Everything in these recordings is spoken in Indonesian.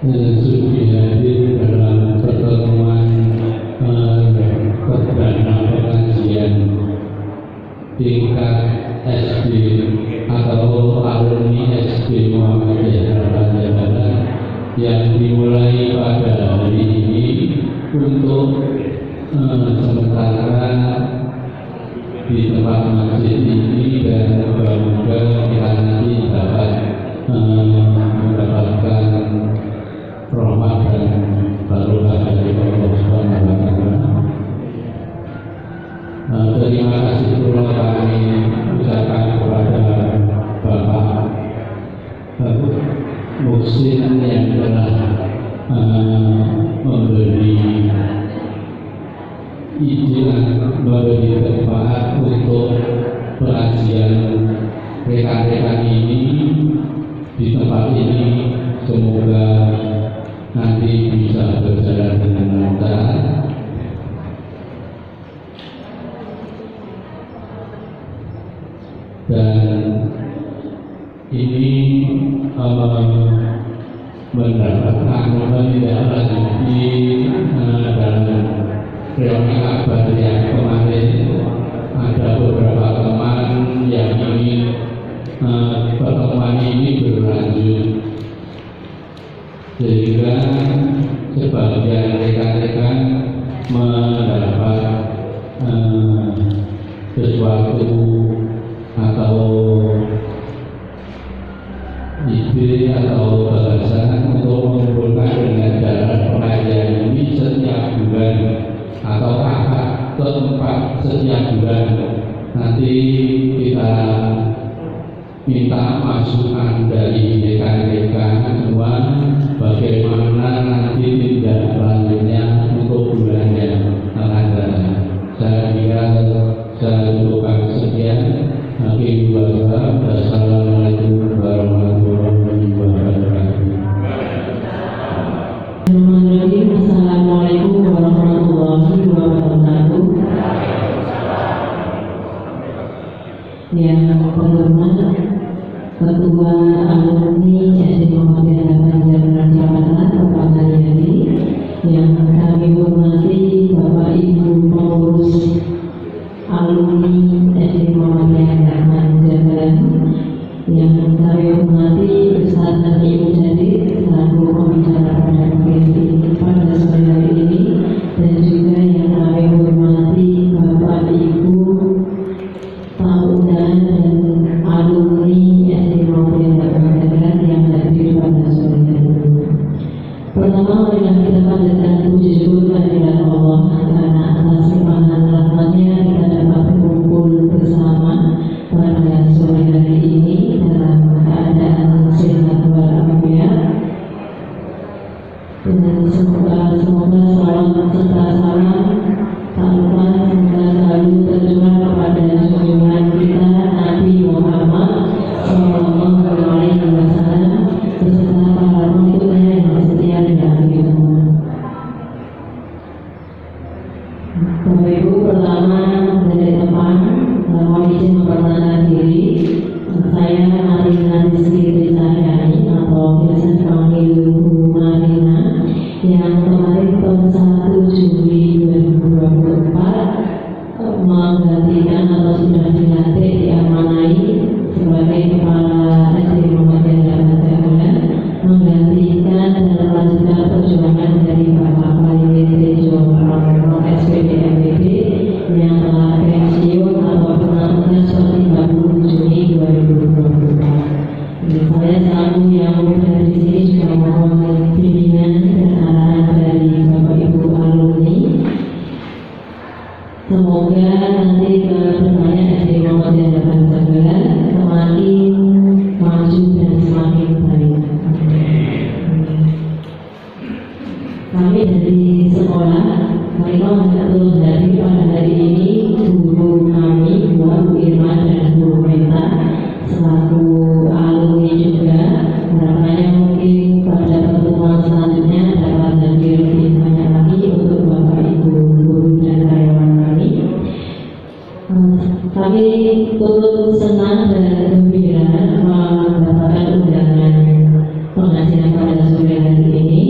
sudah hadir dalam pertemuan perdana pengajian tingkat SD atau alumni SD Muhammadiyah Harapan Jabatan yang dimulai pada hari ini untuk sementara di tempat masjid ini, dan moga-moga kita nanti dapat mendapatkan rahmat dan barokah dari Allah Subhanahu wa Ta'ala. Terima kasih pula kami ucapkan kepada Bapak Muhsin yang telah memberi ide memberi manfaat untuk pengajian rekan-rekan ini di tempat ini. Semoga nanti bisa berjalan dengan lancar dan ini mendapatkan menindaklanjuti dalam reuni akbar yang kemarin. Ada beberapa teman yang ingin pertemuan ini berlanjut, sehingga sebagian rekan-rekan mendapat sesuatu atau ide atau bahasan untuk mengumpulkan dengan jalan pengajian ini setiap bulan atau akad keempat setiap bulan. Nanti kita minta masukan dari rekan-rekan semua bagaimana nanti tindak lanjutnya untuk bulan yang akan datang. Saya kira saya cukupkan sekian. Wassalamualaikum warahmatullahi wabarakatuh. Assalamualaikum warahmatullahi wabarakatuh. Yang terhormat Ketua Alumni SD Muhammadiyah Harapan Jabatan Bapak Haryadi, yang kami hormati Bapak Ibu pengurus alumni SD Muhammadiyah Harapan Jabatan, yang kami hormati Ustaz Nabi Mujadid selaku pembicara pada pada sore hari ini, dan juga yang kami hormati Bapak Ibu tahunan dan alumni SD Muhammadiyah Harapan Jabatan yang hadir pada sore hari ini. Pertama, marilah kita panjatkan puji syukur kehadirat Allah karena atas limpahan rahmatnya kita dapat berkumpul bersama pada sore hari ini dalam keadaan sehat walafiat, dengan semoga salawat serta salam tak lupa semoga selalu tercurah kepada junjungan kita Nabi Muhammad Sallallahu Alaihi Wasallam beserta para pengikutnya yang setia di akhir. Bapak Ibu, pertama dari depan mohon izin memperkenalkan diri. Saya Marina Rizky Rizayani atau biasa dipanggil Bu Marina, yang kemarin pada 1 Juli 2024 menggantikan atau sudah dilantik diamanai sebagai Kepala SD Muhammadiyah Harapan Jabatan, menggantikan dan melanjutkan perjuangan dari Bapak Khalid Tejo Pramono SPD MPD yang telah pensiun atau penantian 30 Juni 2024. Saya selaku yang berada di sini juga mohon bimbingan dan arahan dari Bapak Ibu alumni. Semoga nanti ke depannya SD Muhammadiyah Harapan Jabatan semakin maju dan semakin baik. Kami dari sekolah memang betul hadir pada hari ini guru kami, Bu Irma dan Bu Meta selaku alumni juga. Harapannya mungkin pada pertemuan selanjutnya dapat hadir lebih banyak lagi untuk Bapak Ibu guru dan karyawan kami. Kami turut senang dan gembira mendapatkan undangan pengajian pada sore hari ini.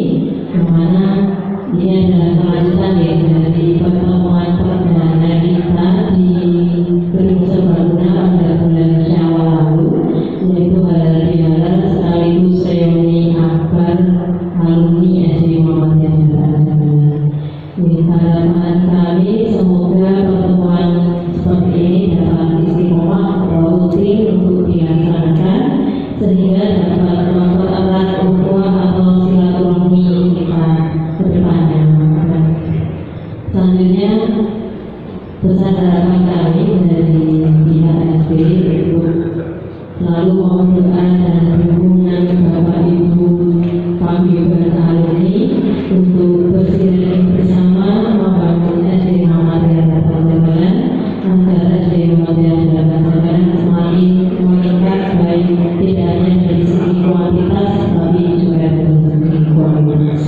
paguyuban alumni untuk bersinergi bersama membangun SD Muhammadiyah Batanjabaran agar SD Muhammadiyah Batanjabaran semakin meningkat baik tidak hanya dari segi kuantitas tapi juga dari segi kualitas.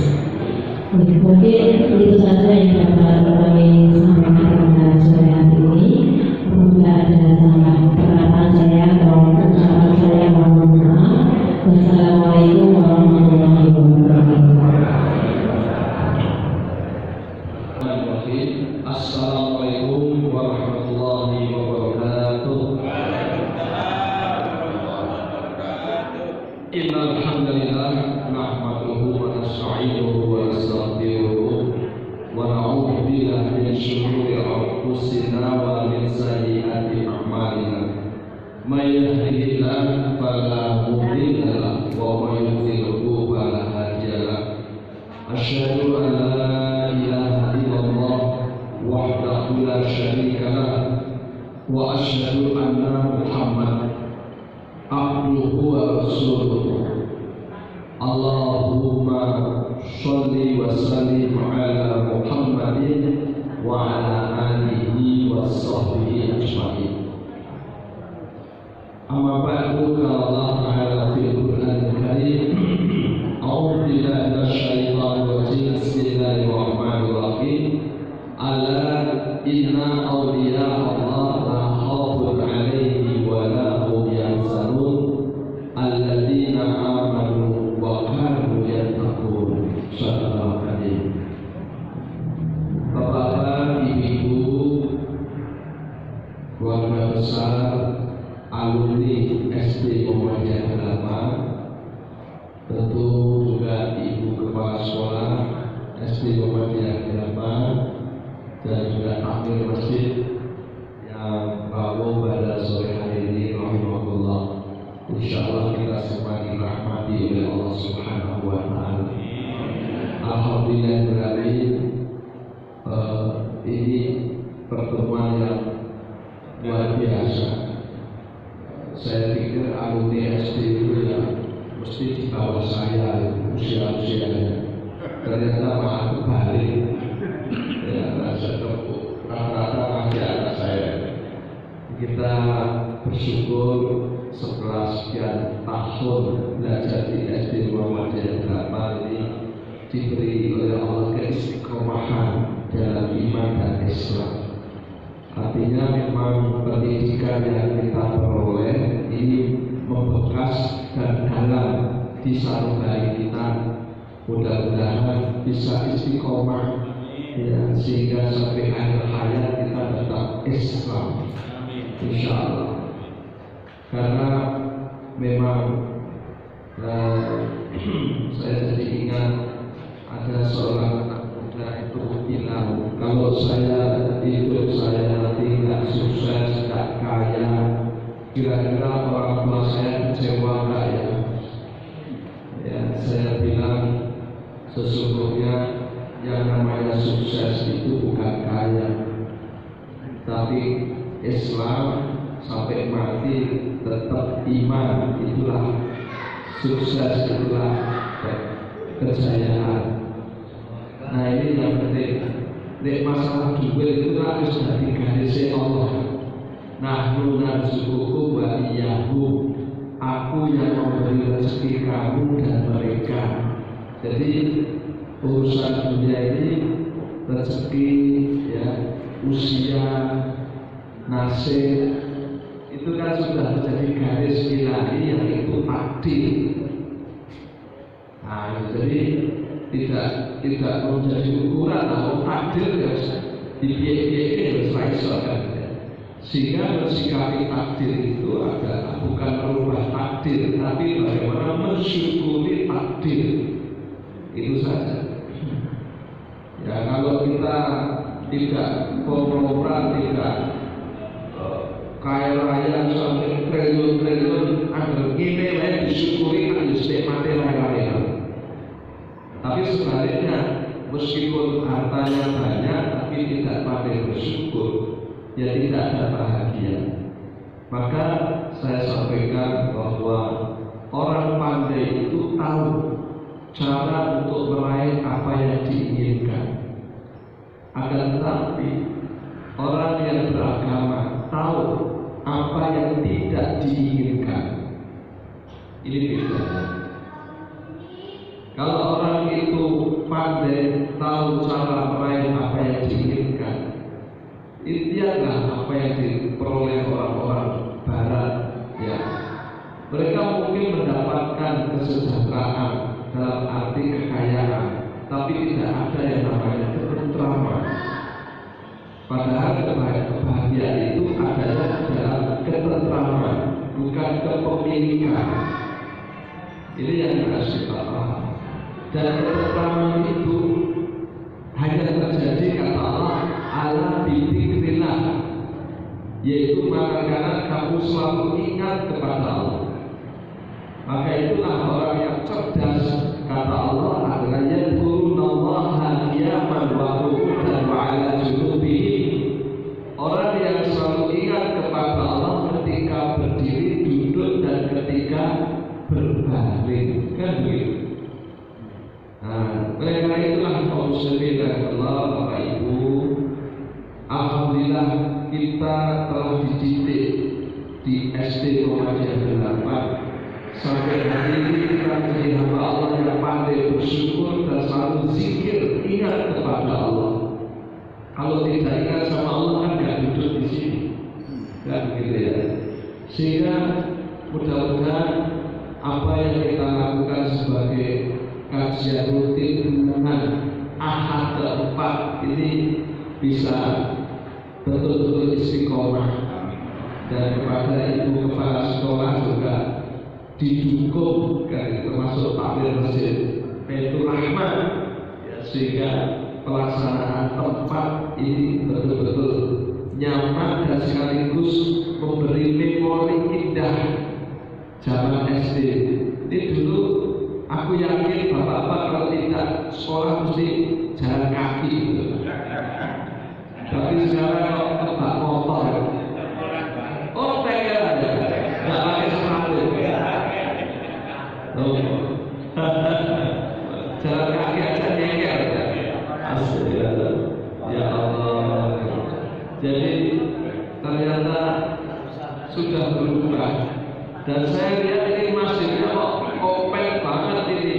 Mungkin itu saja yang dapat kami sampaikan pada sore hari ini. Apabila ada salah perkataan saya atau ucapan saya mohon maaf. Wassalamualaikum warahmatullahi wabarakatuh. Assalamualaikum warahmatullahi wabarakatuh. Innal hamdalillah nahmaduhu wa nasta'inuhu wa nastaghfiruh wa na'udzu billahi min shururi anfusina wa min sayyiati a'malina. May yahdihillahu fala mudilla lahu wa may yudlilhu fala hadiya lahu. Asyhadu an la ilaha illallah wahdahu la syarika lahu wa asyhadu anna Muhammad abduhu wa rasuluh. Allahumma sholli wa sallim ala Muhammadin wa ala alihi wa sahbihi ajma'in. Amma ba'du, qala Allah ta'ala fil Qur'anil Karim, a'udzu billahi minasyaitonir rajim. Bismillahirrahmanirrahim. Ala inna awliya Allah la khaufun 'alaihim wa la hum yahzanun alladzina amanu wa kanu yattaqun. Sallallahu alaihi. Bapak, Ibu, keluarga besar alumni SD Muhammadiyah Dharma, tentu juga Ibu Kepala Sekolah SD Muhammadiyah Dharma dan juga takmir masjid yang rawuh pada sore hari ini, rahimahullah. Insyaallah kita semua dirahmati oleh Allah Subhanahu wa taala. Alhamdulillah, ini pertemuan yang luar biasa. Saya pikir alumni SD itu ya mesti di bawah saya usia-usianya. Ternyata malah kebalik. Ya, rata-rata masih anak saya. Kita bersyukur setelah sekian tahun belajar di SD Muhammadiyah Dharma ini diberi oleh Allah keistiqomahan dalam iman dan Islam. Artinya memang pendidikan yang kita peroleh ini membekas dan dalam di sanubari kita. Mudah-mudahan bisa istiqomah ya, sehingga sampai akhir hayat kita tetap Islam, insya Allah. Karena memang saya jadi ingat ada seorang anak muda itu bilang, kalau saya hidup saya nanti nggak sukses, nggak kaya, kira-kira orang tua saya kecewa nggak ya? Ya, saya bilang sesungguhnya yang namanya sukses itu bukan kaya, tapi Islam sampai mati tetap iman, itulah sukses, itulah kejayaan. Nah ini yang penting. Nek masalah duit itu harus dari garisnya Allah. Nahnu narzuqukum wa iyyahum. Aku yang memberi rezeki kamu dan mereka. Jadi urusan dunia ini rezeki, ya, usia, nasib itu kan sudah menjadi garis ilahi yang itu takdir. Nah, jadi tidak menjadi ukuran atau takdir ya dibiayai kan. Sehingga mensikapi takdir itu adalah bukan merubah takdir, tapi bagaimana mensyukuri takdir. Itu saja. Ya, kalau kita tidak konglomerat, tidak kaya raya sampai triliun-triliun, agar ini lah disyukuri kan mati raya-raya. Tapi sebaliknya, meskipun hartanya banyak, tapi tidak pandai bersyukur, ya tidak ada bahagia. Maka saya sampaikan bahwa orang pandai itu tahu cara untuk meraih apa yang diinginkan. Akan tetapi orang yang beragama tahu apa yang tidak diinginkan. Ini bedanya. Kalau orang itu pandai tahu cara meraih apa yang diinginkan, itulah apa yang diperoleh orang-orang Barat. Ya, mereka mungkin mendapatkan kesejahteraan dalam arti kekayaan, tapi tidak ada yang namanya ketentraman. Padahal kebahagiaan itu adalah dalam ketentraman, bukan kepemilikan. Ini yang harus kita paham. Dan ketentraman itu hanya terjadi kata Allah ala bidzikrillah, yaitu karena kamu selalu ingat kepada Allah. Maka itulah orang yang cerdas, kata Allah, adalah yadhkurunallaha qiyaman wa qu'udan wa 'ala junubihim. Orang yang selalu ingat kepada Allah ketika berdiri, duduk, dan ketika berbaring, kan begitu. Nah, oleh karena itulah kaum muslimin Allah, Bapak Ibu, alhamdulillah kita telah dididik di SD Muhammadiyah 8. Sampai hari ini kita menjadi hamba Allah yang pandai bersyukur dan selalu zikir, ingat kepada Allah. Kalau tidak ingat sama Allah kan nggak duduk di sini, kan begitu ya. Sehingga mudah-mudahan apa yang kita lakukan sebagai kajian rutin hubungan Ahad keempat ini bisa betul-betul istiqomah, dan kepada ibu kepala sekolah juga didukung, termasuk takmir masjid Baitur Rahman, ya, sehingga pelaksanaan tempat ini betul-betul nyaman dan sekaligus memberi memori indah zaman SD. Ini dulu aku yakin bapak-bapak kalau tidak sekolah mesti jalan kaki gitu. Tapi sekarang kok kebak motor. Oh, pengen aja, nggak pakai sepatu. Oh. Jalan kaki aja nyeker. Astagfirullah. Ya Allah. Jadi ternyata sudah berubah. Dan saya lihat ini masjidnya kok kompak banget ini.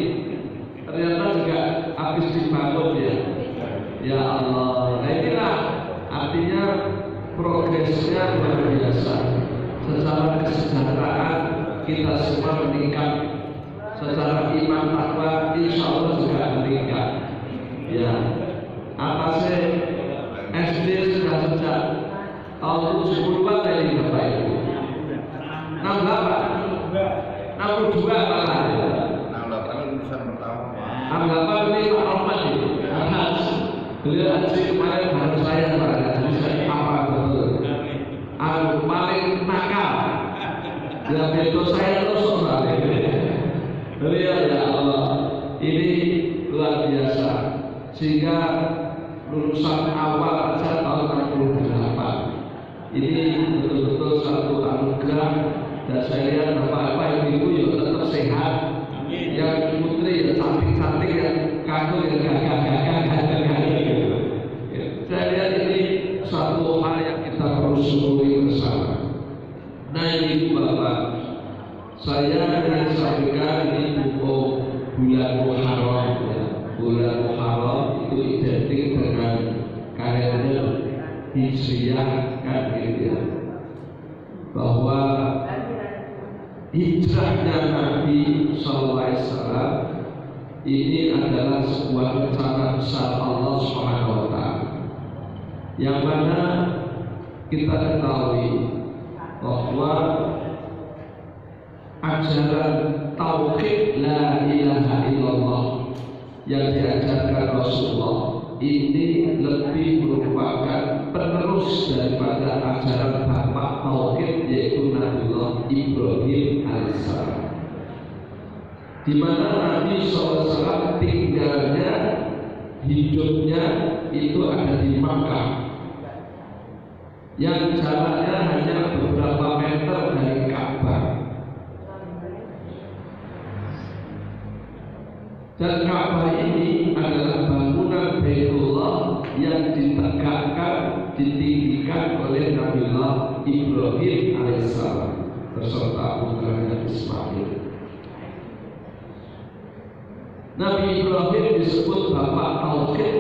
Ternyata juga habis dibangun ya. Ya Allah. Nah, inilah artinya progresnya luar biasa. Secara kesejahteraan kita semua meningkat. Secara iman takwa insya Allah juga meningkat. Ya, atasnya SD sudah sejak tahun 70-an dari Bapak Ibu. 68, 62 malah. 68 lulusan pertama. 68 ini Pak Rahmat itu. Beliau haji kemarin baru saya Pak. Jadi saya apa betul. Paling nakal. Ya betul saya terus soalnya. Beliau ya Allah, ini luar biasa. Sehingga lulusan awal saja tahun 68 ini betul-betul satu anugerah. Dan saya lihat bapak-bapak ibu ya tetap sehat. Yang putri ya cantik-cantik, yang kakak yang gagah-gagah. Saya lihat ini satu hal yang kita perlu syukuri bersama. Nah ini bapak, saya ingin sampaikan ini bulan Muharram ya. Bulan Muharram itu identik dengan kalender Hijriah, kan gitu ya. Bahwa hijrahnya Nabi SAW ini adalah sebuah rencana besar Allah SWT, yang mana kita ketahui bahwa ajaran tauhid la ilaha illallah yang diajarkan Rasulullah ini lebih merupakan penerus daripada ajaran bapak tauhid, yaitu Nabiullah Ibrahim alaihissalam, di mana Nabi SAW tinggalnya, hidupnya itu ada di Makkah, yang jaraknya hanya beberapa meter dari Ka'bah. Dan Ka'bah ini adalah bangunan Baitullah yang ditegakkan, ditinggikan oleh Nabiullah Ibrahim alaihissalam beserta putranya Ismail. Nabi Ibrahim disebut bapak tauhid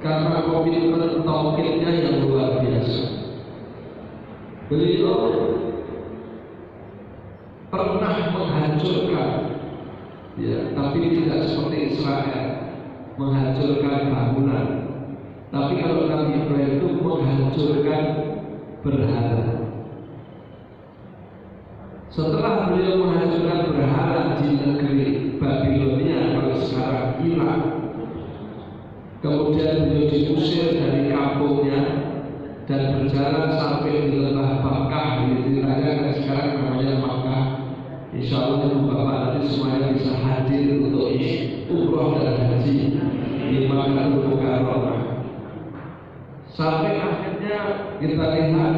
karena komitmen tauhidnya yang luar biasa. Beliau pernah menghancurkan, ya, tapi tidak seperti Israel menghancurkan bangunan. Tapi kalau Nabi Ibrahim itu menghancurkan berhala. Setelah beliau menghancurkan berhala di negeri Babilonia, kalau sekarang Irak, kemudian beliau diusir dari kampungnya dan berjalan sampai di lembah Makkah, diceritakan sekarang namanya Makkah. Insya Allah ibu bapak nanti semuanya bisa hadir untuk umroh dan haji di Makkah Mukarramah. Sampai akhirnya kita lihat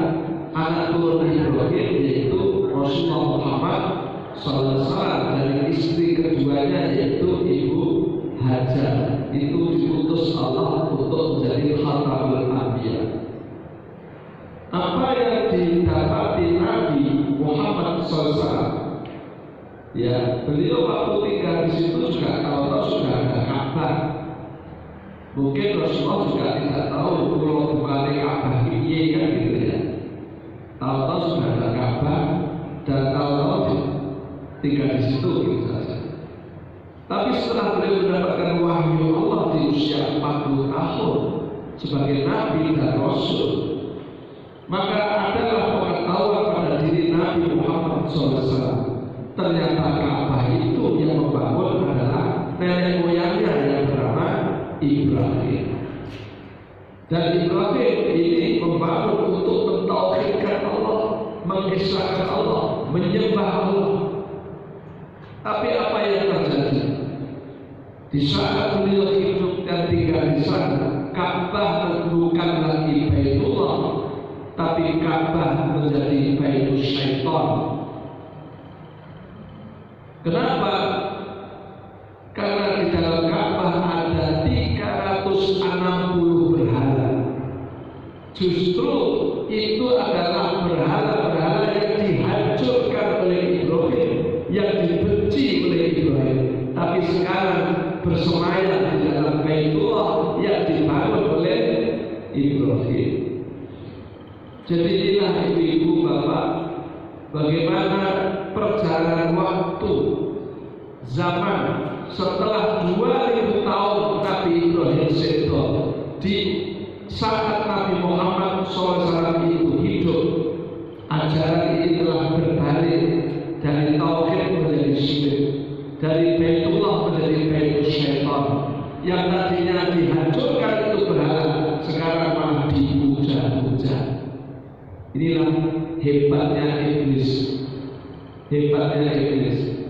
anak turun Ibrahim yaitu Rasulullah Muhammad SAW dari istri keduanya yaitu Ibu Hajar, itu diutus Allah untuk menjadi khatamul anbiya. Apa yang didapati Nabi Muhammad SAW, ya, beliau waktu tinggal di situ juga tahu-tahu sudah ada Ka'bah. Mungkin Rasulullah juga tidak tahu kalau bukan Ka'bah ini kan gitu ya. Tahu-tahu sudah ada Ka'bah dan tahu-tahu tinggal di situ gitu saja. Tapi setelah beliau mendapatkan wahyu Allah di usia 40 tahun sebagai Nabi dan Rasul, maka adalah pengetahuan pada diri Nabi Muhammad SAW. Ternyata Ka'bah itu yang membangun adalah nenek moyangnya yang bernama Ibrahim. Dan Ibrahim ini membangun untuk mentauhidkan Allah, mengisahkan Allah, menyembah Allah. Tapi apa yang terjadi? Di saat beliau hidup dan tinggal di sana, Ka'bah bukan lagi Baitullah, tapi Ka'bah menjadi Baitul Syaitan. Kenapa? Karena di dalam Ka'bah ada 360 berhala. Justru itu adalah berhala-berhala yang dihancurkan oleh Ibrahim, yang dibenci oleh Ibrahim. Tapi sekarang bersemayam di dalam Baitullah yang dibangun oleh Ibrahim. Jadi inilah ibu-ibu bapak, bagaimana perjalanan waktu zaman setelah 2000 tahun Nabi Ibrahim sedo, di saat Nabi Muhammad SAW itu hidup, ajaran ini telah berbalik dari tauhid menjadi syirik, dari Baitullah menjadi Baitul Syaitan. Yang tadinya dihancurkan itu berhala, sekarang malah dipuja-puja. Inilah hebatnya iblis. Hebatnya iblis.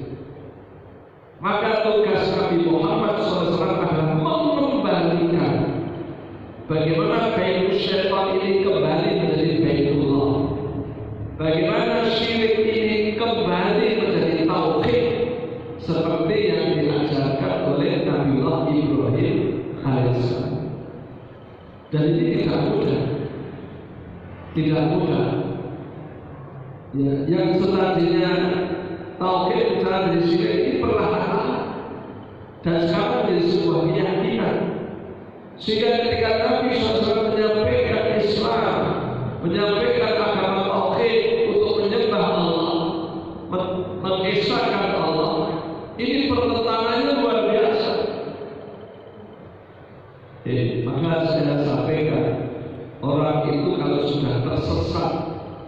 Maka tugas Nabi Muhammad SAW adalah mengembalikan bagaimana Baitul Syaitan ini kembali menjadi Baitullah, bagaimana syirik ini kembali menjadi tauhid seperti yang diajarkan oleh Nabiullah Ibrahim alaihissalam. Dan ini tidak mudah, tidak mudah. Ya, yang tadinya tauhid bicara dari syirik ini perlahan-lahan dan sekarang menjadi sebuah keyakinan. Sehingga ketika Nabi SAW menyampaikan Islam, menyampaikan agama tauhid untuk menyembah Allah, mengesahkan Allah, ini pertentangannya luar biasa. Maka saya sampaikan, orang itu kalau sudah tersesat,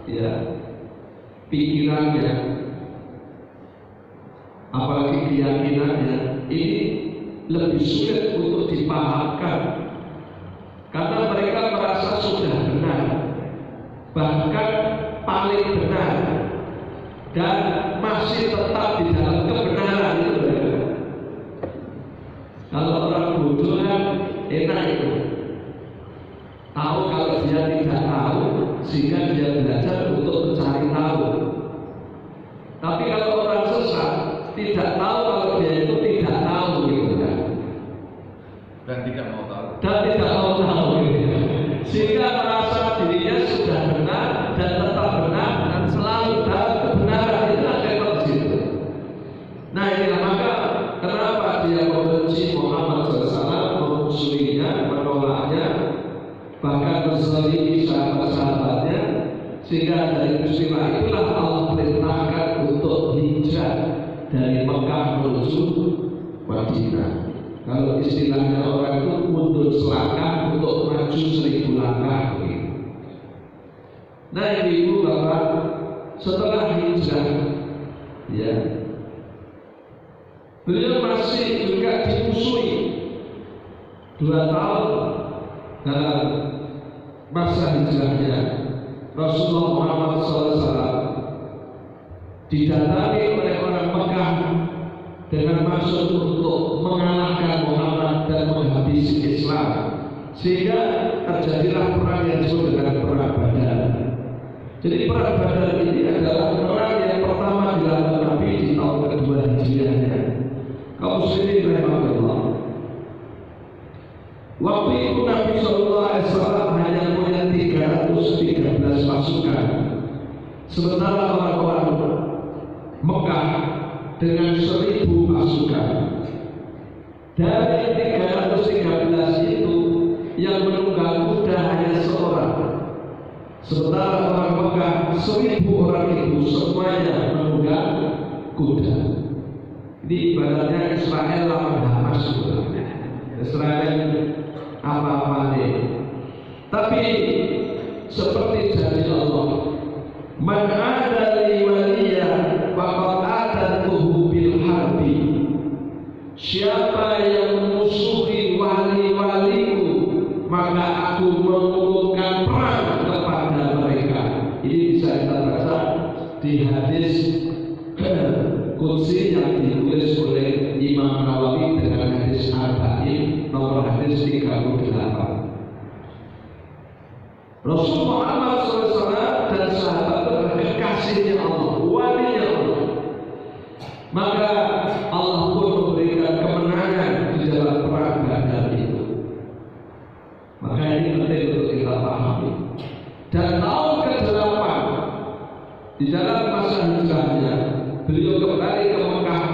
ya, pikirannya, apalagi keyakinannya, ini lebih sulit untuk dipahamkan karena mereka merasa sudah benar, bahkan paling benar, dan masih tetap di dalam kebenaran itu. Kalau orang bodoh kan enak itu, tahu kalau dia tidak tahu sehingga dia belajar untuk mencari tahu. Tapi kalau orang sesat tidak tahu kalau dia itu tidak tahu gitu. menzalimi sahabat-sahabatnya, sehingga dari peristiwa itulah Allah perintahkan untuk hijrah dari Mekah menuju Madinah. Kalau istilahnya orang itu mundur selangkah untuk maju 1000 langkah. Nah, ibu bapak, setelah hijrah, ya, beliau masih juga dimusuhi 2 tahun dalam masa hijrahnya. Rasulullah Muhammad SAW didatangi oleh orang Mekah dengan maksud untuk mengalahkan Muhammad dan menghabisi Islam, sehingga terjadilah perang yang disebut dengan perang Badar. Jadi perang Badar ini adalah perang yang pertama dilakukan Nabi di tahun kedua Hijriahnya. Kaum muslimin rahimahullah. Waktu itu Nabi SAW hanya punya 313 pasukan, sementara orang-orang Mekah dengan 1000 pasukan. Dari 313 itu yang menunggang kuda hanya seorang, sementara orang Mekah 1000 orang itu semuanya menunggang kuda. Ini ibaratnya Israel lawan Hamas. Israel apa-apa nih. Tapi seperti janji Allah, man ada li waliya faqad adantuhu bil harbi. Siapa yang memusuhi wali-waliku, maka aku mengumumkan perang kepada mereka. Ini bisa kita baca di hadis Qudsi yang ditulis oleh Imam Nawawi dengan hadis Arba'in nomor hadis 38. Rasul Muhammad SAW dan sahabat adalah kekasihnya Allah, walinya Allah. Maka Allah pun memberikan kemenangan di dalam perang Badar itu. Maka ini penting untuk kita pahami. Dan tahun ke-8 di dalam masa hijrahnya, beliau kembali ke Mekah.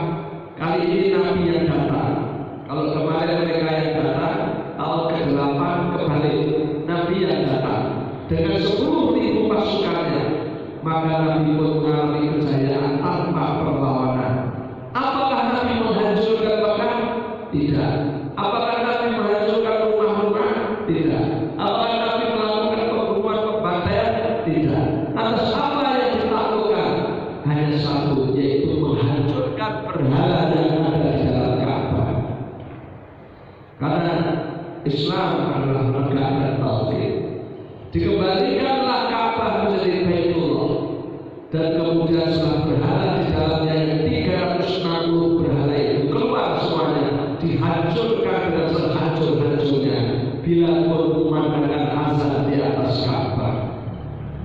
Kali ini Nabi yang datang. Kalau kemarin mereka yang datang, tahun ke-8 kembali Nabi yang datang dengan 10.000 pasukannya. Maka Nabi pun mengalami kejayaan tanpa perlawanan. Apakah Nabi menghancurkan Mekah? Tidak. Apakah Nabi menghancurkan rumah-rumah? Tidak. Apakah Nabi melakukan pembunuhan, pembantaian? Tidak. Atas apa yang ditaklukkan? Hanya satu, yaitu menghancurkan berhala yang ada di dalam Ka'bah. Karena Islam adalah menegakkan tauhid. Dikembalikanlah Ka'bah menjadi Baitullah, dan kemudian setelah berhala di dalamnya yang 360 berhala itu keluar semuanya, dihancurkan dengan sehancur-hancurnya bila pun memandangkan azab di atas Ka'bah.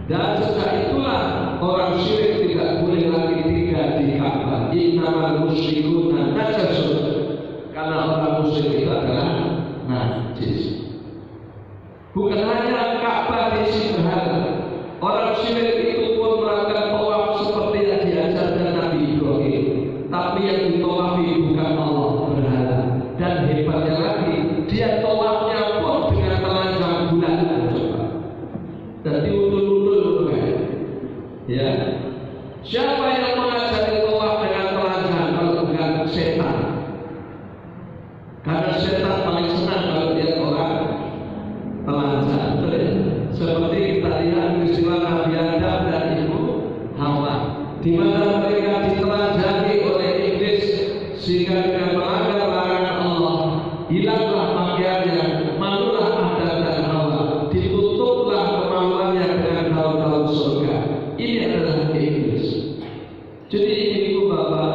Dan sejak itulah orang syirik tidak boleh lagi tinggal di Ka'bah. Innamal musyrikuna najasun, karena orang musyrik itu adalah najis. Bukan hanya Ka'bah diisi berhala, orang syirik itu pun melakukan tawaf seperti yang diajarkan Nabi Ibrahim, tapi yang ditawafi bukan Allah, berhala. Dan hebatnya lagi, dia tawafnya pun dengan telanjang bulan. Coba, dan diutul-utul, ya. Siapa yang mengajari tawaf dengan telanjang kalau bukan setan? Karena setan paling senang kalau dia orang telanjang. Seperti kita lihat peristiwa Nabi Adam dan Ibu Hawa, di mana mereka ditelanjangi oleh iblis sehingga dengan melanggar larangan Allah, hilanglah pakaiannya, malulah Adam dan Hawa, ditutuplah kemaluannya dengan daun-daun surga. Ini adalah iblis. Jadi ibu bapak,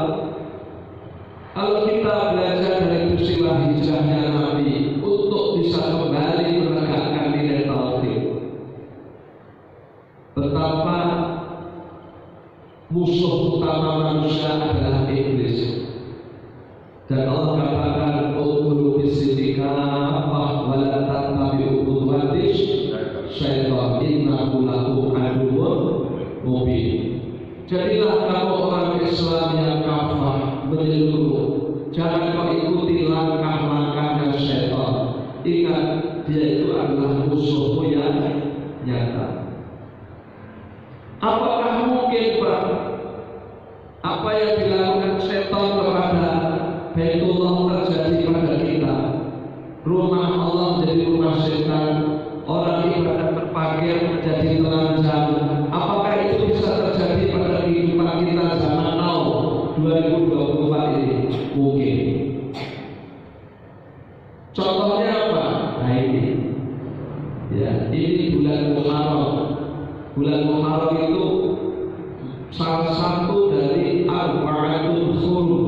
kalau kita belajar dari peristiwa hijrahnya Nabi untuk bisa kembali menegakkan nilai tauhid, betapa musuh utama manusia adalah iblis. Dan Allah katakan, "Qul bisidika wa la tattabi'u khutuwatis syaitan, innahu lakum aduwwun mubin." Jadilah kamu orang Islam yang kafah menyeluruh. Jangan kau ikuti langkah-langkahnya syaitan. Ingat, dia itu adalah musuhmu yang nyata. Apakah mungkin Pak apa yang dilakukan setan kepada Baitullah terjadi pada kita? Rumah Allah menjadi rumah setan, orang ibadah berpakaian menjadi telanjang. Apakah itu bisa terjadi pada kehidupan kita zaman now 2024 ini? Mungkin. Contohnya apa? Nah ini, ya ini bulan Muharram. Bulan Muharram itu salah satu dari Arba'atul Hurum,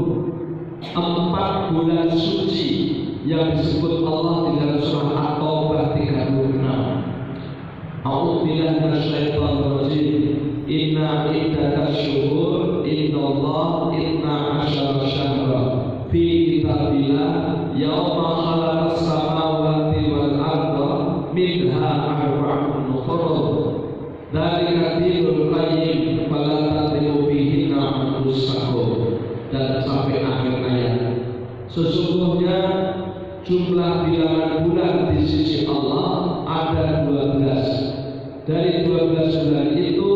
4 bulan suci yang disebut Allah di dalam surah At-Taubah 36. A'udzubillahi minasyaitonir rajim. Inna iddatasyuhur indallahi 12 syahra fi kitabillah yauma khalaqas samawati wal arda minha arba'atun hurum. Dzalika dinul qayyim fala tadhilu fihinna anfusakum. Dan sampai akhir ayat. Sesungguhnya jumlah bilangan bulan di sisi Allah ada 12. Dari 12 bulan itu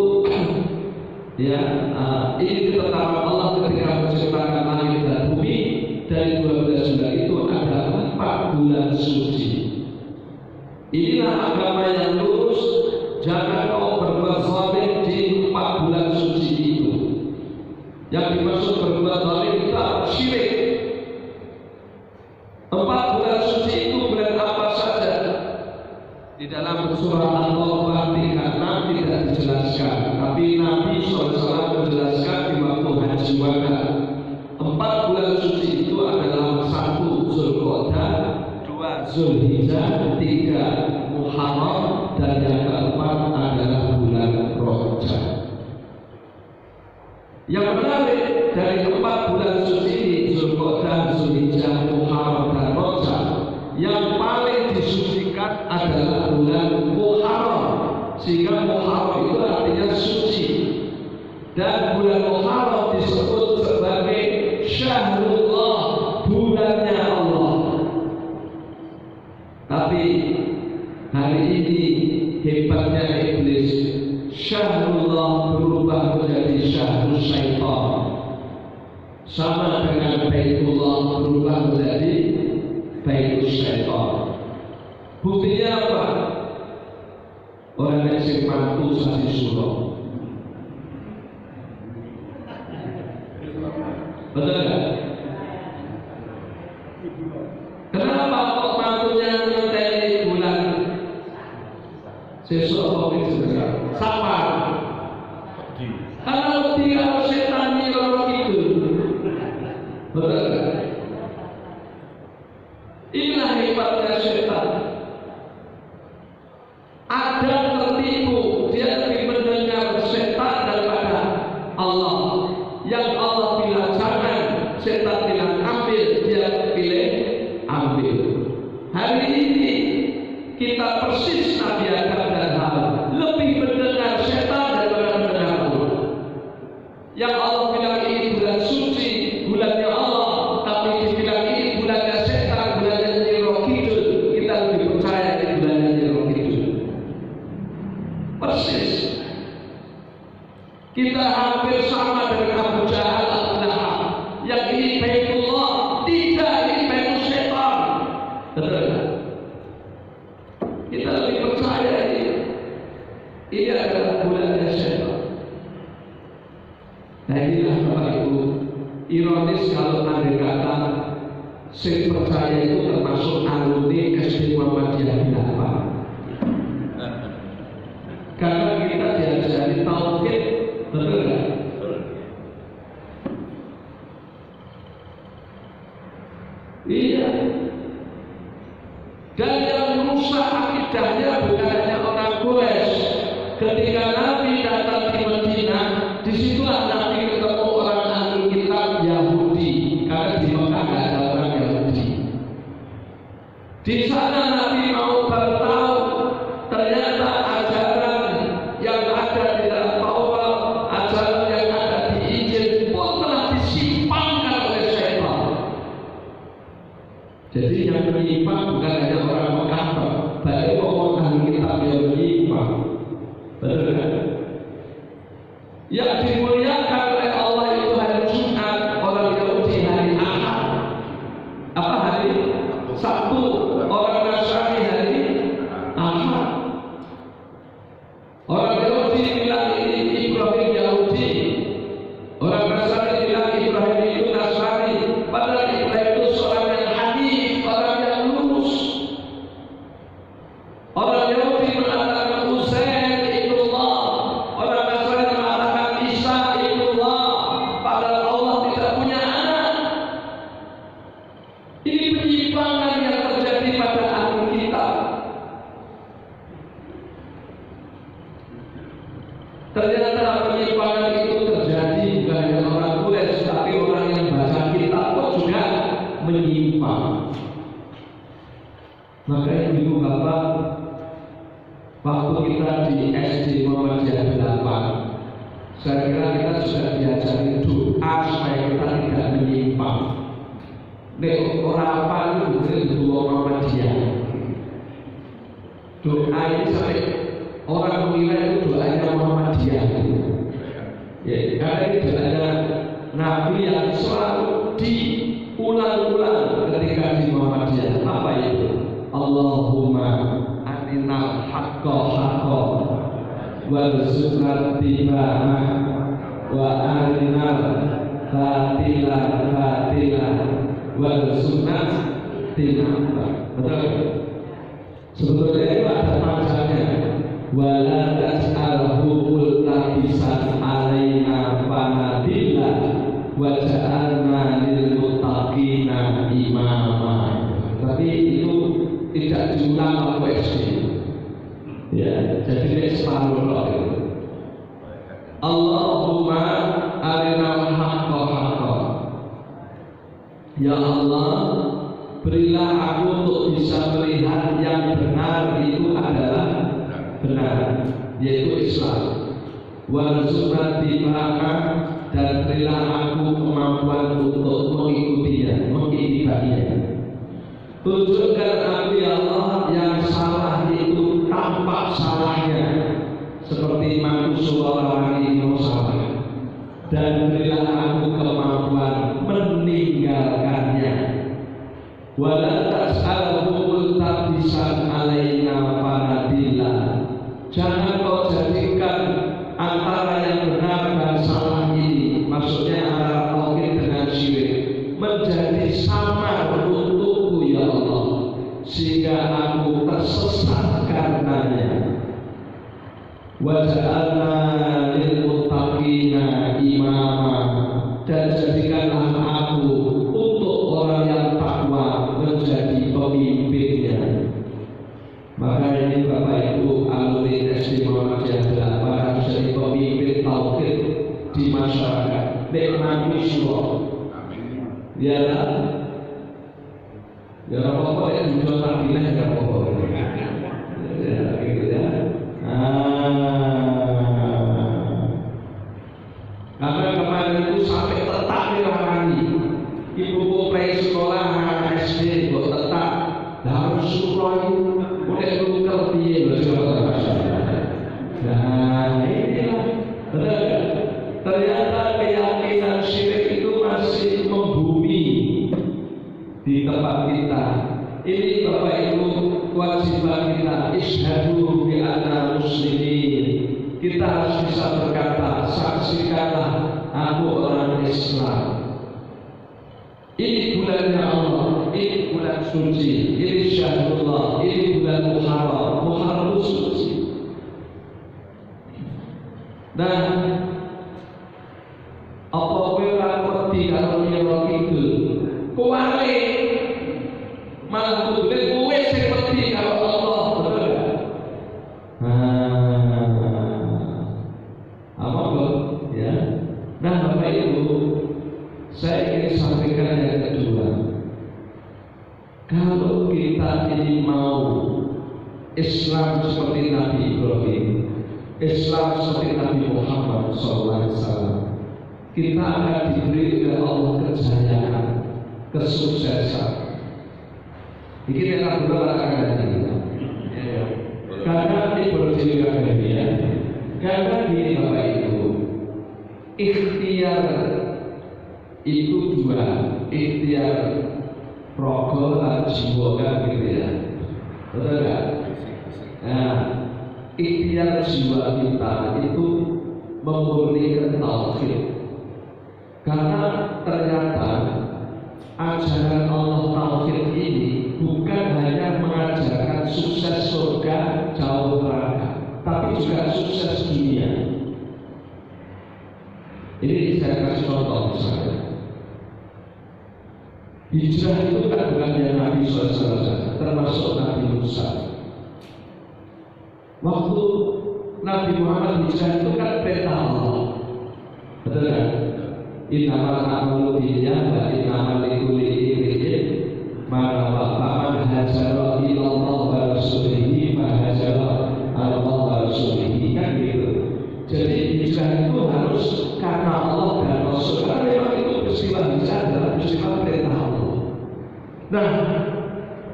ya ini ketetapan Allah ketika menciptakan langit dan bumi. Dari 12 bulan itu ada 4 bulan suci. Inilah agama yang lurus. Jangan kau berbuat zalim di 4 bulan suci itu. Yang dimaksud berbuat zalim itu apa? Syirik. 4 bulan suci itu bulan apa saja? Di dalam surah Al-Taubah 36 tidak dijelaskan, tapi Nabi SAW menjelaskan di waktu haji wada. 4 bulan suci itu adalah 1 Zulqa'dah, 2 Zulhijjah, 3 Muharram, dan yang keempat adalah bulan Rajab. Yang menarik dari 4 bulan suci ini, Zulqa'dah, Zulhijjah, Muharram, dan Rajab, yang paling disucikan adalah bulan Muharram, sehingga Muharram itu artinya suci. Dan bulan Muharram disebut sebagai Syahrullah, bulannya Allah. Tapi hari ini hebatnya iblis, Syahrullah berubah menjadi Syahrul Syaitan. Sama dengan Baitullah berubah menjadi Baitul Syaitan. Buktinya apa? Orang yang mantu sasi surau. Betul nggak? Kenapa kok mantunya nyenteli bulan sesuk covid sebenarnya? Sapa? Kalau tidak setan nyiroro itu, betul nggak? Inilah hebatnya setan. Ada tertipu, dia lebih mendengar setan daripada Allah. Yang Allah bilang jangan, setan bilang ambil, dia pilih ambil. Hari ini kita persis Nabi Adam dan Hawa, lebih mendengar setan daripada mendengar Allah. Yang Allah bilang ini bulan suci, bulannya Allah, tapi dibilang ini bulannya setan, bulannya Nyiro Kidul, kita lebih percaya di bulannya Nyiro Kidul. Persis. Kita hampir sama dengan Abu Jahal, Abu Lahab. Yang ini Baitullah, tidak, ini Baitul Setan. Betul. Kita lebih percaya ini adalah bulannya setan. Nah inilah Bapak Ibu, ironis kalau andai kata sing percaya itu termasuk alumni SD Muhammadiyah Bilapa. Karena kita diajari tauhid, betul nggak? Iya. Dan yang merusak akidahnya bukan hanya orang Quraisy. Ketika Nabi datang di Madinah, disitulah Nabi ketemu orang ahli kitab Yahudi. Karena di Mekah tidak ada orang Yahudi. Di sana Nabi mau bertahu ternyata ajaran yang ada di dalam Taurat, ajaran yang ada di Injil pun telah disimpangkan oleh syaitan. Jadi yang menyimpang bukan hanya orang Mekah, Baik ngomong ahli kitab yang menyimpang, betul kan? Yang dimuliakan oleh Allah itu hari Jumat, orang Yahudi hari Ahad. Apa hari? Sabtu. Orang Nasrani hari Ahad. Orang Yahudi bilang ini Ibrahim Yahudi, orang Nasrani bilang Ibrahim itu Nasrani. Padahal Ibrahim itu seorang yang hanif, orang yang lurus. Orang Yahudi mengatakan Uzair itu Allah, orang Nasrani mengatakan Isa itu Allah. Padahal Allah tidak punya anak. Ini penyimpangan yang terjadi pada ahli kitab. Ternyata penyimpangan itu terjadi bukan hanya orang tulis, tapi orang yang baca kitab pun juga menyimpang. Maka ibu bapak, waktu kita di SD Muhammadiyah 8, saya kira kita sudah diajari doa supaya kita tidak menyimpang. Nek orang apa itu doa Muhammadiyah. Doa ini sampai orang mengira itu doanya Muhammadiyah. Ya, karena ini doanya Nabi yang selalu diulang-ulang ketika di Muhammadiyah. Apa itu? Allahumma arinal haqqa haqqan warzuqna ittiba'ah wa arinal batila batila warzuqna ijtinabah. Betul? Sebetulnya itu ada panjangnya. Wala tas'alhu multabisan alaina fanadilla wa ja'alna lil muttaqina imama. Tapi itu tidak diulang oleh SD. Ya, jadi ini separuh loh. Allahumma arinal haqqa haqqan. Ya Allah, berilah aku untuk bisa melihat yang benar itu adalah benar, yaitu Islam. Warzuqna ittiba'ah, dan berilah aku kemampuan untuk mengikutinya, mengikutinya. Tunjukkan aku ya Allah yang salah itu tampak salahnya, seperti manusia orang ini salah, dan berilah aku kemampuan meninggalkannya. Wala tas'alhu multabisan alaina fanadilla. Jangan kau jadikan antara yang benar dan salah ini, maksudnya antara tauhid dengan syirik, menjadi samar untukku ya Allah, sehingga aku tersesat karenanya. Wa ja'alna lil muttaqina imama, dan jadikanlah aku untuk orang yang takwa menjadi pemimpinnya. Maka ini Bapak Ibu alumni SD Muhammadiyah 8 harus jadi pemimpin tauhid di masyarakat. Nikmati syurga. Ya, ya apa-apa ya jual tampilnya ya apa-apa. Ya, gitu ya. Karena kemarin itu sampai tetap dirahani. Ibu play sekolah anak SD kok tetap harus suruh udah luka piye loh. Nah inilah ternyata keyakinan syirik itu masih membumi di tempat kita. Ini Bapak Ibu kewajiban kita, isyhadu bi anna muslimin. Kita harus bisa berkata, saksikanlah aku orang Islam. Ini bulannya Allah, ini bulan suci, ini syahrullah, ini bulan Muharram, Muharram suci. Dan apa ora ngerti kalau nyelok itu, kuwale malah kudu kowe sing ngerti kalau Allah, betul enggak? Apa ya? Nah, Bapak Ibu, saya ingin sampaikan yang kedua. Kalau kita ini mau Islam seperti Nabi Ibrahim, Islam seperti Nabi Muhammad SAW, kita akan diberi oleh Allah kejayaan, kesuksesan. Ini kita berdoa akan kita. Karena di Projo ya, karena di Bapak Ibu, ikhtiar itu dua, ikhtiar rokok dan jiwa kan gitu ya, betul nggak? Nah, ikhtiar jiwa kita itu memurnikan tauhid, karena ternyata ajaran Allah tauhid ini bukan hanya mengajarkan sukses surga jauh neraka, tapi juga sukses dunia. Ini saya kasih contoh misalnya, hijrah itu kan bukan hanya Nabi SAW, termasuk Nabi Musa. Waktu Nabi Muhammad hijrah itu kan perintah Allah, betul kan? Innamal a'malu binniyat wa innamal likulli imri'in ma nawa. Faman hajara ila Allah wa rasulihi fa hajara ala Allah wa rasulihi, kan gitu. Jadi hijrah itu harus karena Allah dan Rasul, karena memang itu peristiwa hijrah adalah peristiwa perintah Allah. Nah,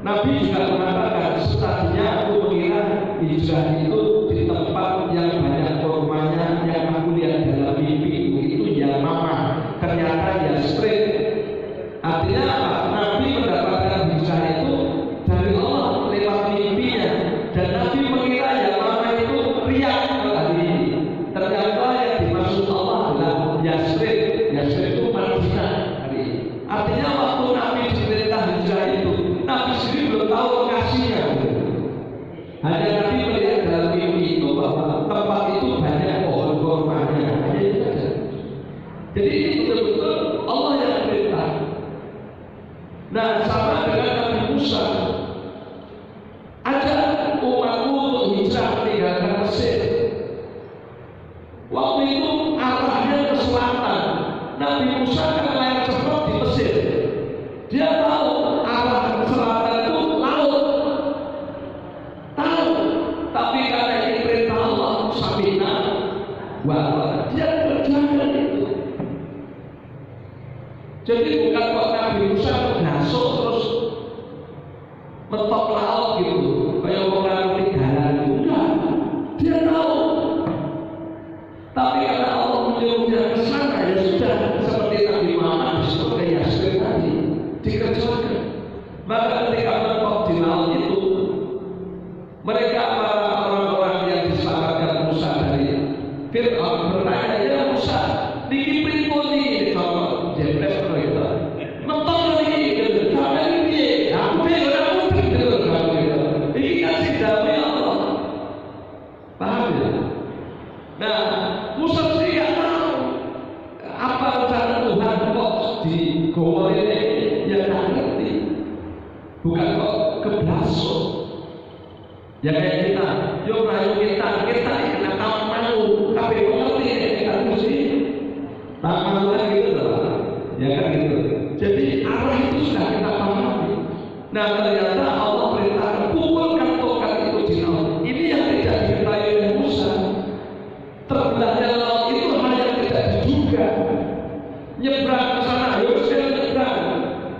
Nabi juga mengatakan, tadinya aku mengira hijrah itu di tempat yang banyak kurmanya, yang aku lihat dalam mimpi itu ya mama. Ternyata ya straight. Artinya apa? Nabi mendapatkan hijrah itu dari Allah lewat mimpinya, dan Nabi mengira ya mama itu riak tadi. Ternyata yang dimaksud Allah adalah Yasrib. Yasrib itu Madinah tadi. Artinya waktu Nabi diperintah hijrah itu, Nabi sendiri belum tahu lokasinya. Hanya Nabi melihat dalam mimpi itu bahwa tempat itu banyak pohon kurmanya. Hanya itu saja. Jadi ini betul-betul Allah yang perintah. Nah, sama dengan Nabi Musa, ajak umatku untuk hijrah meninggalkan Mesir. Waktu itu arahnya ke selatan. Nabi Musa kan layar cepat di Mesir. Dia tahu arah selatan itu laut, tahu. Tapi karena ini perintah Allah, Sabina, wah, dia kerjakan itu. Jadi bukan kok Nabi Musa masuk terus mentok laut gitu, kayak orang di jalan, enggak. Dia tahu. Tapi karena Allah menyuruhnya ke sana, ya sudah, seperti Nabi Muhammad sebagai Yasir tadi dikerjakan. Maka ketika mentok di laut itu, mereka para orang-orang yang diselamatkan Musa dari Fir'aun bertanya, ya Musa, niki pripun iki contoh jepres itu mentok lagi gitu, sampai ini aku ora mungkin gitu. Ini kan sidang Allah, paham ya? Nah, Musa sendiri nggak tahu apa rencana Tuhan kok di goa ini, ya nggak ngerti. Bukan kok keblasok. Ya kayak kita, yuk rayu kita kena kawan malu, tapi kok ngerti kita mesti tak malu lagi gitu loh, ya kan gitu. Jadi arah itu sudah kita pahami. Nah, ternyata Allah perintahkan pukulkan tongkat itu di laut. Ini yang tidak diketahui oleh Musa. Terbelahnya laut itu hal yang tidak diduga. Nyebrang ke sana, yuk saya nyebrang.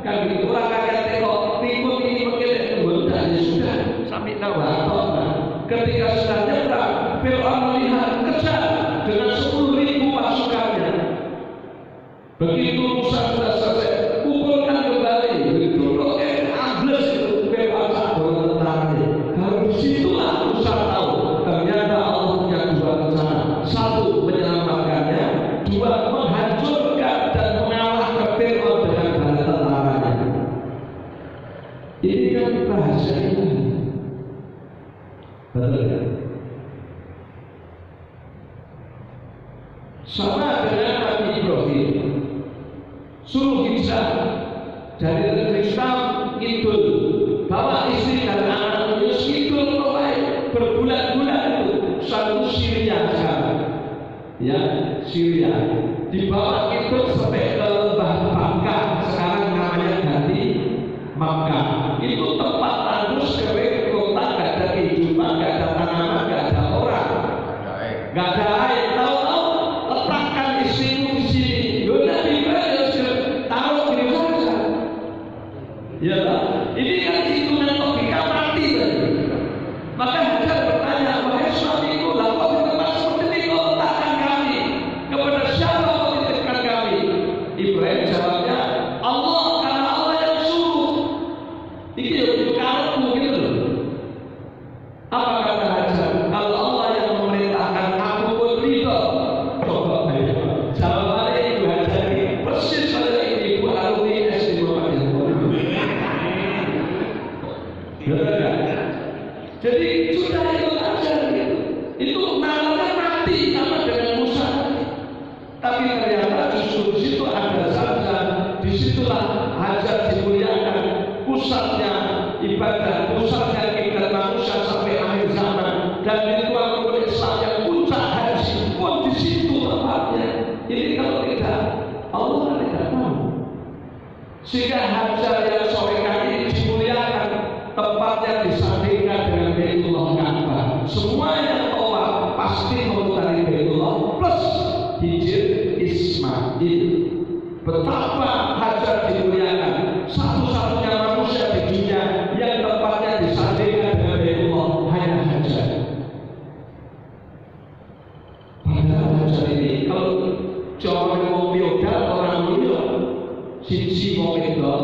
Kan gitu, orang kaget tengok tikut ini mengkilik dan ya sudah sampai nawaton. Ketika sudah nyebrang, Fir'aun melihat kejar dengan 10.000 pasukannya. Begitu Musa sudah selesai, pukulkan kembali. Begitu ambles itu Fir'aun sabun tentaranya. Dari situlah Musa tahu ternyata Allah punya dua rencana. Satu, menyelamatkannya. Dua, menghancurkan dan mengalahkan Fir'aun dengan bala tentaranya. Ini kan rahasia Ilahi. Betul kan? Sama dengan Nabi Ibrahim, suruh hijrah dari negeri Syam Kidul, bawa istri dan anak menyus Kidul mulai berbulan-bulan itu satu Syria sekarang, ya Syria, dibawa Kidul sampai ke lembah Makkah, sekarang namanya ganti Makkah. Itu tempat tandus kering, kota, gak ada kehidupan, gak ada tanaman, gak ada orang, gak ada air. Tahu-tahu letakkan istrimu di sini. Yaudah taruh di saja. Ya, ini kan hitungan logika mati tadi. Maka Hajar bertanya, wahai suamiku, lah kok di tempat seperti ini kau letakkan kami? Kepada siapa kau titipkan kami? Ibrahim jawabnya, Allah, karena Allah yang suruh. Ini karepku gitu loh. Apa kata Hajar? Kalau Allah yang memerintahkan aku pun ridho. Coba bayangkan. Jawabannya Ibu Hajar ini persis pada Ibu alumni SD Muhammadiyah. Jadi sudah itu aja gitu. Itu namanya mati sama dengan Musa. Tapi ternyata justru di situ ada Zamzam. Disitulah Hajar dimuliakan. Pusatnya ibadah, pusatnya kiblat manusia sampai akhir zaman. Dan ritual rukun Islam yang puncak haji pun di situ tempatnya. Ini kalau tidak Allah tidak tahu. Sehingga Hajar yang solehah ini dimuliakan. Tempatnya disandingkan dengan Baitullah Ka'bah. Semua yang tawaf pasti memutari Baitullah plus Hijr Ismail. Betapa Hajar dimuliakan. Satu-satunya manusia di dunia yang tempatnya disandingkan dengan Baitullah hanya Hajar. Padahal Hajar ini kalau Jawa mau feodal orang mulia, siji mau wedok.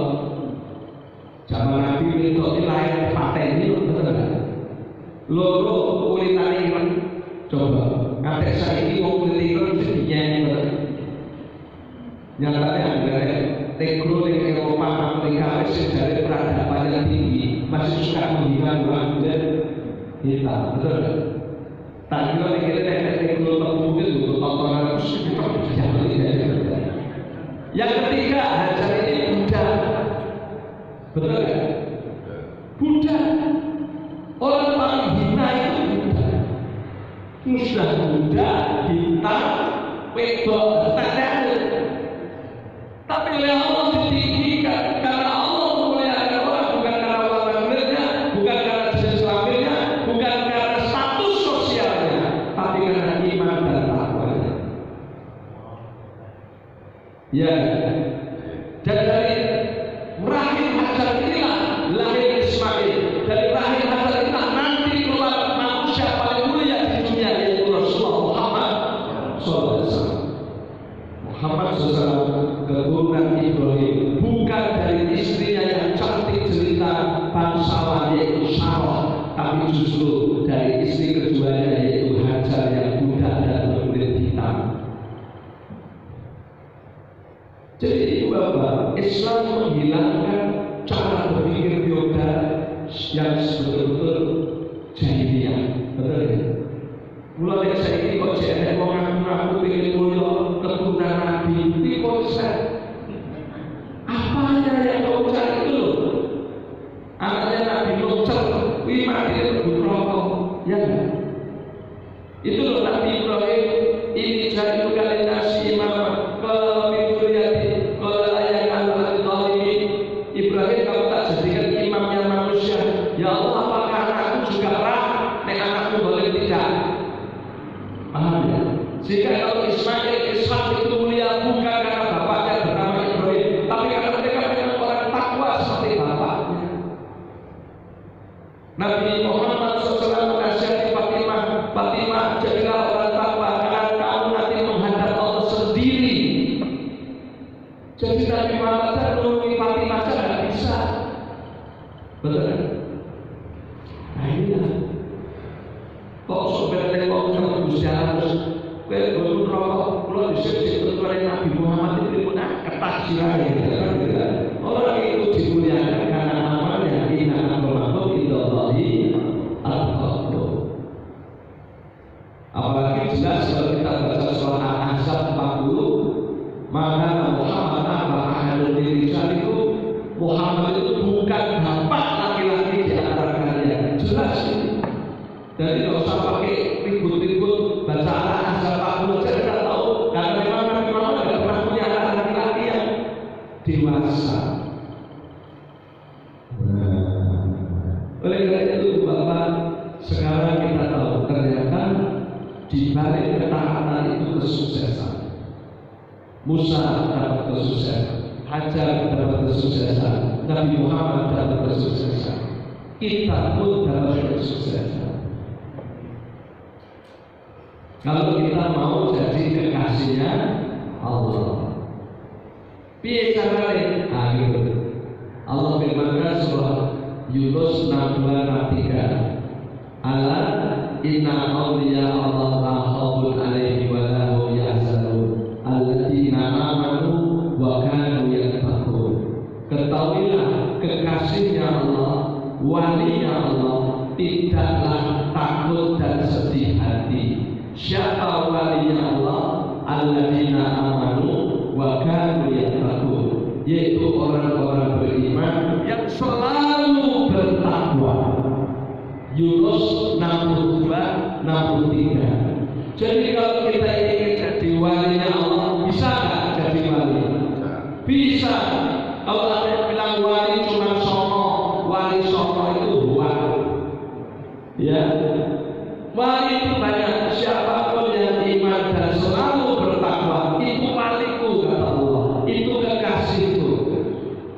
Zaman Nabi itu lahir paten ini betul nggak? Loro kulitane kan coba. Ngatek saiki wong kulit ireng jadinya betul. Nyatanya ada teknologi yang Eropa, Amerika, sejarah peradaban yang tinggi masih suka menghina orang kulit hitam, betul nggak? Tak kira mikirnya teknologi itu tontonan itu yang ketiga Hajar ini Buddha. Betul kan? Buddha. Orang paling hina itu Buddha. Sudah Buddha, hitam, wedok, teteh. Tapi oleh Allah ditinggikan. Karena Allah memuliakan orang bukan karena warna kulitnya, bukan karena jenis kelaminnya, bukan karena status sosialnya, tapi karena iman dan takwanya. Ya. Dan dari rahim Hajar inilah lahir Ismail. Dari rahim Hajar inilah nanti keluar manusia paling mulia di dunia, yaitu Rasulullah Muhammad SAW. Muhammad SAW keturunan Ibrahim, bukan dari istrinya yang cantik jelita bangsawan yaitu Sarah, tapi justru dari istri keduanya yaitu Hajar yang budak dan berkulit hitam. Jadi ibu bapak, Islam menghilangkan cara berpikir feodal yang betul-betul jahiliyah, betul ya? Mulai saya ini kok jadi orang aku ingin mulia keturunan Nabi, ini konsep. Apanya yang kau cari itu? Anaknya Nabi Nucer, wih mati rebut rokok, ya kan? Itu loh Nabi Ibrahim, ini jadi kali nasi imam kalau Ibrahim kamu tak jadikan imamnya manusia. Ya Allah, apakah anakku juga rah? Nek anakku boleh tidak? Paham ya? Sehingga kalau Ismail Ishak itu mulia bukan karena bapaknya bernama Ibrahim, tapi karena mereka memang orang takwa seperti bapaknya. Nabi Muhammad SAW menasihati Fatimah, Fatimah jadilah orang takwa karena kamu nanti menghadap Allah sendiri. Jadi Nabi Muhammad SAW Fatimah saja tidak bisa. Betul kan? Nah inilah. Kok sebenarnya kok kalau Gusti harus betul rokok, kalau disebut keturunan Nabi Muhammad itu pun ketat sirai. Orang itu dimuliakan karena amalnya. Inna akramakum indallahi atqakum. Apalagi jelas kalau kita baca surah Al-Ahzab 40, maka Muhammad itu Muhammad itu bukan bapak laki-laki di antara kalian. Jelas ini. Jadi tidak usah pakai ribut-ribut baca Al-Ahzab 40 saja kita tahu karena memang Nabi Muhammad tidak pernah punya anak laki-laki yang dewasa. Oleh karena itu Bapak, sekarang kita tahu ternyata di balik ketaatan itu kesuksesan. Musa dapat kesuksesan, Hajar dapat kesuksesan, Nabi Muhammad dapat kesuksesan. kita pun dalam kesuksesan. Kalau kita mau jadi kekasihnya Allah, piye carane? Gitu. Allah firmankan surah Yunus 62:3. Ala inna awliya Allah la khaufun alaihim wa la hum yahzanun alladzina amanu wa kanu yattaqun. Ketahuilah kekasihnya Allah, walinya Allah tidaklah takut dan sedih hati. Siapa walinya Allah? Alladzina amanu wa kanu yattaqun, yaitu orang-orang beriman yang selalu bertakwa. Yunus 62:63. Jadi kalau kita ingin jadi walinya Allah, bisa nggak jadi wali? Bisa. Kalau ada yang bilang wali cuma sono, wali sono itu buat. Ya, wali itu banyak. Siapapun yang iman dan selalu bertakwa, itu waliku kata Allah. Itu kekasihku.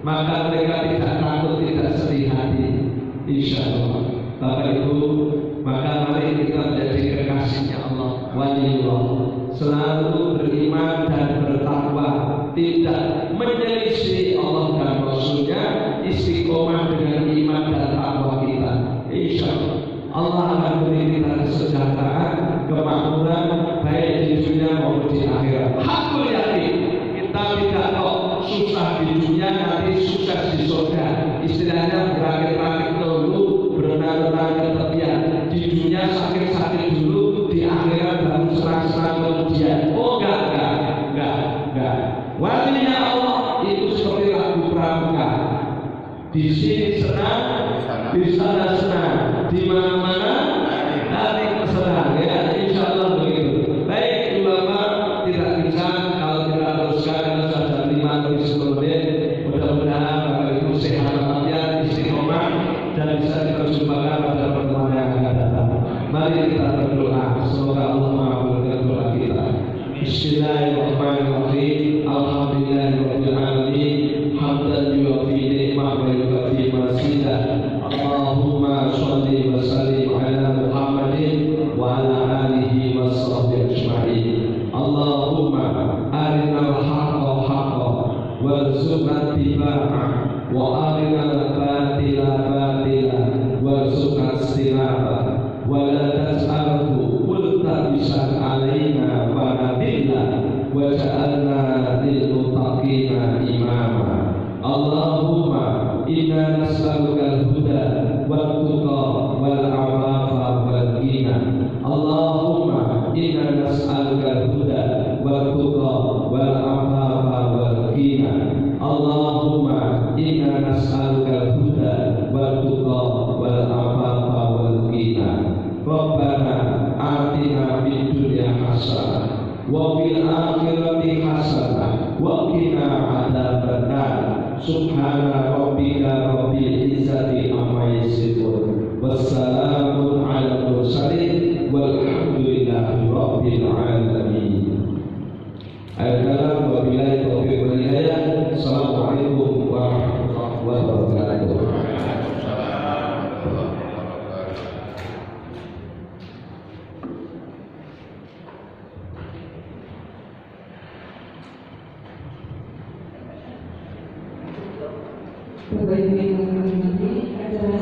Maka mereka tidak takut, tidak sedih hati. Insya Allah. Bapak Ibu, maka mari kita menjadi kekasihnya Allah, waliullah, selalu beriman dan bertakwa, tidak menyelisih Allah dan Rasulnya, istiqomah dengan iman dan takwa kita. Insya Allah akan beri kita kesejahteraan, kemakmuran, baik di dunia maupun di akhirat. Hakul yakin, kita tidak kok susah di dunia, nanti sukses di surga. Istilahnya berakit-rakit dulu, berenang-renang ke tepian. Di dunia sakit-sakit dulu, di akhirat baru senang-senang kemudian. Oh enggak. Walinya Allah itu seperti lagu pramuka. Di sini senang, di sana senang, di mana-mana nanti kesenang. Ya, insya Allah begitu. Baik, ulama tidak bisa kalau kita teruskan karena sudah 5 atau 10 menit. Mudah-mudahan Bapak Ibu sehat walafiat, istiqomah, dan bisa diperjumpakan pada pertemuan yang akan datang. Mari kita berdoa, semoga Allah mengabulkan doa kita. Bismillahirrahmanirrahim. Alhamdulillahirabbil alamin. Hamdan yuwafi ni'mah wa yukafi mazidah. Allahumma shalli wa sallim ala Muhammadin wa ala alihi wa sahbihi ajma'in. Allahumma arinal haqqa haqqan warzuqna ittiba'ah wa arinal batila batilan warzuqna istinabah wa la tas'alhu multabisan alaina wa nabilla wa ja'alna lil muttaqina imama. Allahumma inna nas'aluka al-huda wal tuqa wal afafa wal ghina. Allahumma inna nas'aluka al-huda wal tuqa wal afafa wal ghina. Allahumma inna nas'aluka al-huda wal tuqa wal afafa wal ghina. Rabbana atina fid dunya hasanah wa fil akhirati hasanah wa qina adzabannar. Subhana rabbika rabbil izzati amma yasifun. Wassalamun ala mursalin walhamdulillahi rabbil alamin. Ayolah wabillahi taufiq wal hidayah. Assalamualaikum warahmatullahi wabarakatuh. Bapak Ibu yang kami hormati, acara